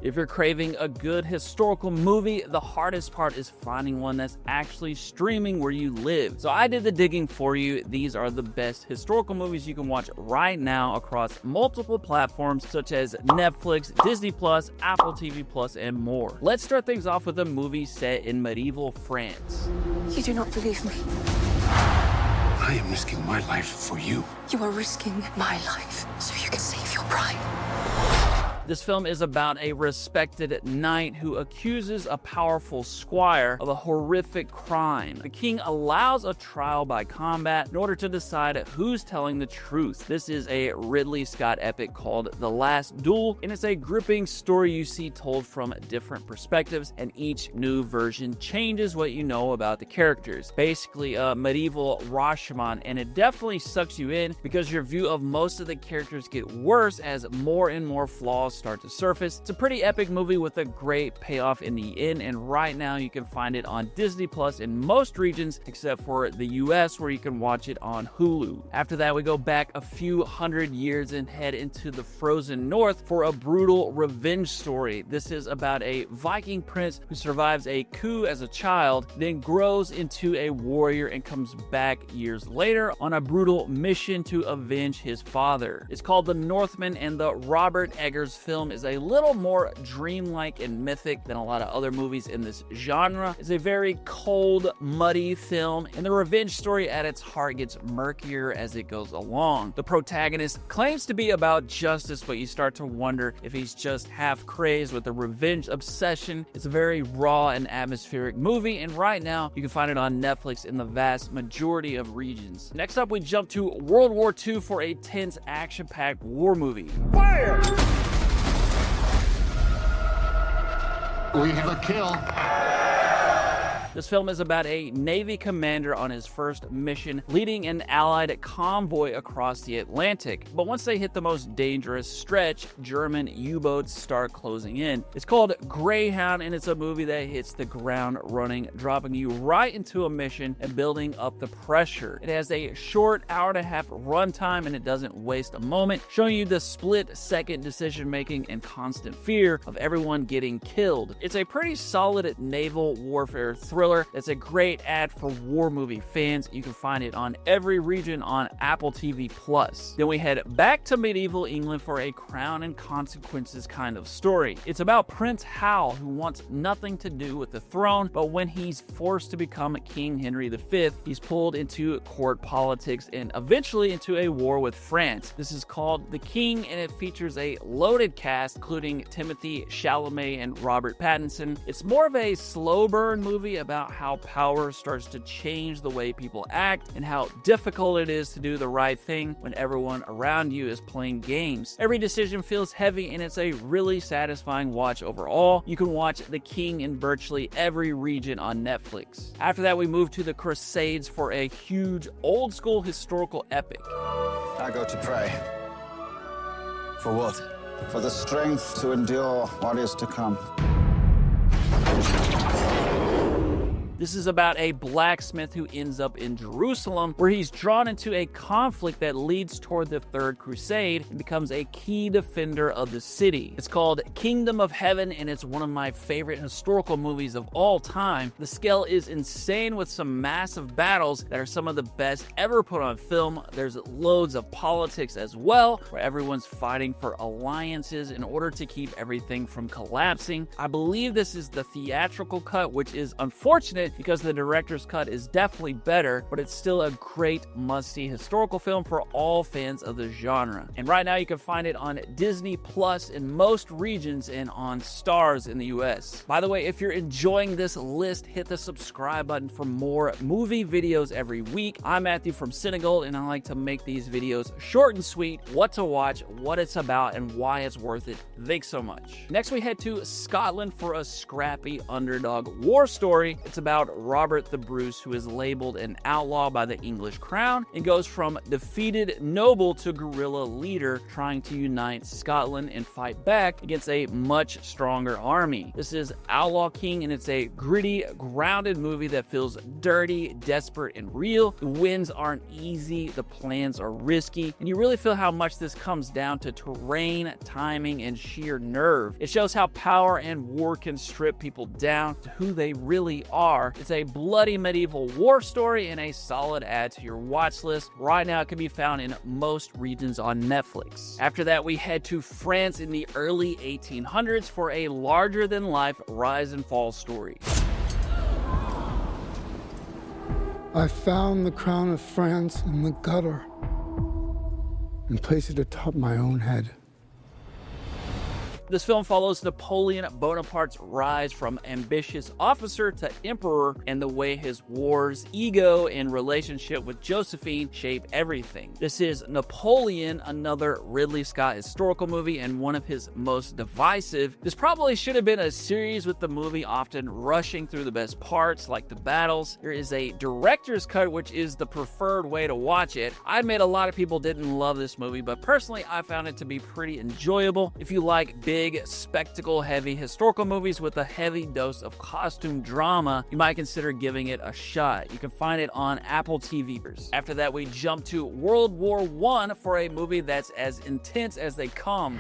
If you're craving a good historical movie, the hardest part is finding one that's actually streaming where you live. So I did the digging for you. These are the best historical movies you can watch right now across multiple platforms such as Netflix, Disney+, Apple TV+, and more. Let's start things off with a movie set in medieval France. You do not believe me. I am risking my life for you. You are risking my life so you can save your pride. This film is about a respected knight who accuses a powerful squire of a horrific crime. The king allows a trial by combat in order to decide who's telling the truth. This is a Ridley Scott epic called The Last Duel, and it's a gripping story you see told from different perspectives, and each new version changes what you know about the characters. Basically a medieval Rashomon, and it definitely sucks you in because your view of most of the characters get worse as more and more flaws start to surface. It's a pretty epic movie with a great payoff in the end, and right now you can find it on Disney Plus in most regions except for the US, where you can watch it on Hulu. After that, we go back a few hundred years and head into the frozen north for a brutal revenge story. This is about a Viking prince who survives a coup as a child, then grows into a warrior and comes back years later on a brutal mission to avenge his father. It's called The Northman, and the Robert Eggers film is a little more dreamlike and mythic than a lot of other movies in this genre. It's a very cold, muddy film, and the revenge story at its heart gets murkier as it goes along. The protagonist claims to be about justice, but you start to wonder if he's just half crazed with a revenge obsession. It's a very raw and atmospheric movie, and right now you can find it on Netflix in the vast majority of regions. Next up, we jump to World War II for a tense, action-packed war movie. Fire! We have a kill. This film is about a Navy commander on his first mission leading an Allied convoy across the Atlantic. But once they hit the most dangerous stretch, German U-boats start closing in. It's called Greyhound, and it's a movie that hits the ground running, dropping you right into a mission and building up the pressure. It has a short hour-and-a-half runtime, and it doesn't waste a moment, showing you the split-second decision-making and constant fear of everyone getting killed. It's a pretty solid naval warfare thriller. That's a great ad for war movie fans. You can find it on every region on Apple TV+. Then we head back to medieval England for a Crown and Consequences kind of story. It's about Prince Hal, who wants nothing to do with the throne, but when he's forced to become King Henry V, he's pulled into court politics and eventually into a war with France. This is called The King, and it features a loaded cast, including Timothy Chalamet and Robert Pattinson. It's more of a slow burn movie about how power starts to change the way people act and how difficult it is to do the right thing when everyone around you is playing games. Every decision feels heavy, and it's a really satisfying watch overall. You can watch The King in virtually every region on Netflix. After that, we move to the Crusades for a huge old school historical epic. I go to pray. For what? For the strength to endure what is to come. This is about a blacksmith who ends up in Jerusalem, where he's drawn into a conflict that leads toward the Third Crusade and becomes a key defender of the city. It's called Kingdom of Heaven, and it's one of my favorite historical movies of all time. The scale is insane with some massive battles that are some of the best ever put on film. There's loads of politics as well, where everyone's fighting for alliances in order to keep everything from collapsing. I believe this is the theatrical cut, which is unfortunate because the director's cut is definitely better, but it's still a great must-see historical film for all fans of the genre. And right now you can find it on Disney Plus in most regions and on Stars in the US. By the way, if you're enjoying this list, hit the subscribe button for more movie videos every week. I'm Matthew from CineGold, and I like to make these videos short and sweet, what to watch, what it's about, and why it's worth it. Thanks so much. Next, we head to Scotland for a scrappy underdog war story. It's about about Robert the Bruce, who is labeled an outlaw by the English crown and goes from defeated noble to guerrilla leader, trying to unite Scotland and fight back against a much stronger army. This is Outlaw King, and it's a gritty, grounded movie that feels dirty, desperate, and real. The wins aren't easy, the plans are risky, and you really feel how much this comes down to terrain, timing, and sheer nerve. It shows how power and war can strip people down to who they really are. It's a bloody medieval war story and a solid add to your watch list. Right now, it can be found in most regions on Netflix. After that, we head to France in the early 1800s for a larger-than-life rise and fall story. I found the crown of France in the gutter and placed it atop my own head. This film follows Napoleon Bonaparte's rise from ambitious officer to emperor and the way his wars, ego, and relationship with Josephine shape everything. This is Napoleon, another Ridley Scott historical movie and one of his most divisive. This probably should have been a series, with the movie often rushing through the best parts like the battles. There is a director's cut, which is the preferred way to watch it. I admit a lot of people didn't love this movie, but personally I found it to be pretty enjoyable. If you like big, spectacle-heavy historical movies with a heavy dose of costume drama, you might consider giving it a shot. You can find it on Apple TV. After that, we jump to World War I for a movie that's as intense as they come.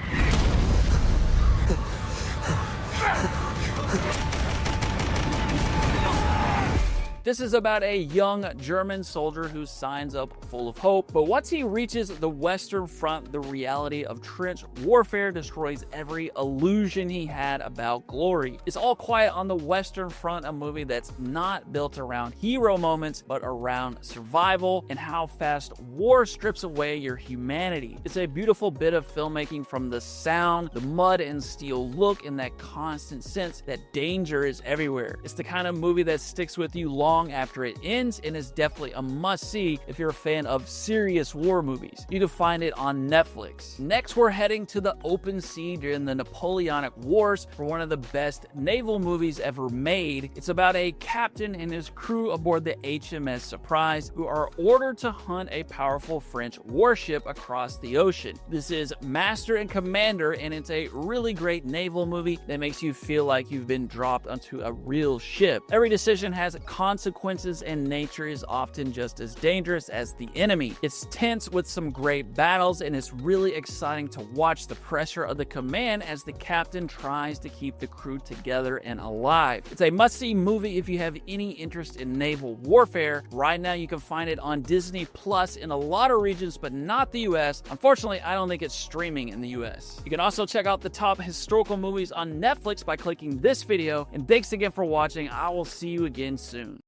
This is about a young German soldier who signs up full of hope, but once he reaches the Western Front, the reality of trench warfare destroys every illusion he had about glory. It's All Quiet on the Western Front, a movie that's not built around hero moments, but around survival and how fast war strips away your humanity. It's a beautiful bit of filmmaking, from the sound, the mud and steel look, and that constant sense that danger is everywhere. It's the kind of movie that sticks with you long after it ends, and is definitely a must-see if you're a fan of serious war movies. You can find it on Netflix. Next, we're heading to the open sea during the Napoleonic Wars for one of the best naval movies ever made. It's about a captain and his crew aboard the HMS Surprise, who are ordered to hunt a powerful French warship across the ocean. This is Master and Commander, and it's a really great naval movie that makes you feel like you've been dropped onto a real ship. Every decision has consequences, and nature is often just as dangerous as the enemy. It's tense with some great battles, and it's really exciting to watch the pressure of the command as the captain tries to keep the crew together and alive. It's a must-see movie if you have any interest in naval warfare. Right now, you can find it on Disney Plus in a lot of regions, but not the US. Unfortunately, I don't think it's streaming in the US. You can also check out the top historical movies on Netflix by clicking this video, and thanks again for watching. I will see you again soon.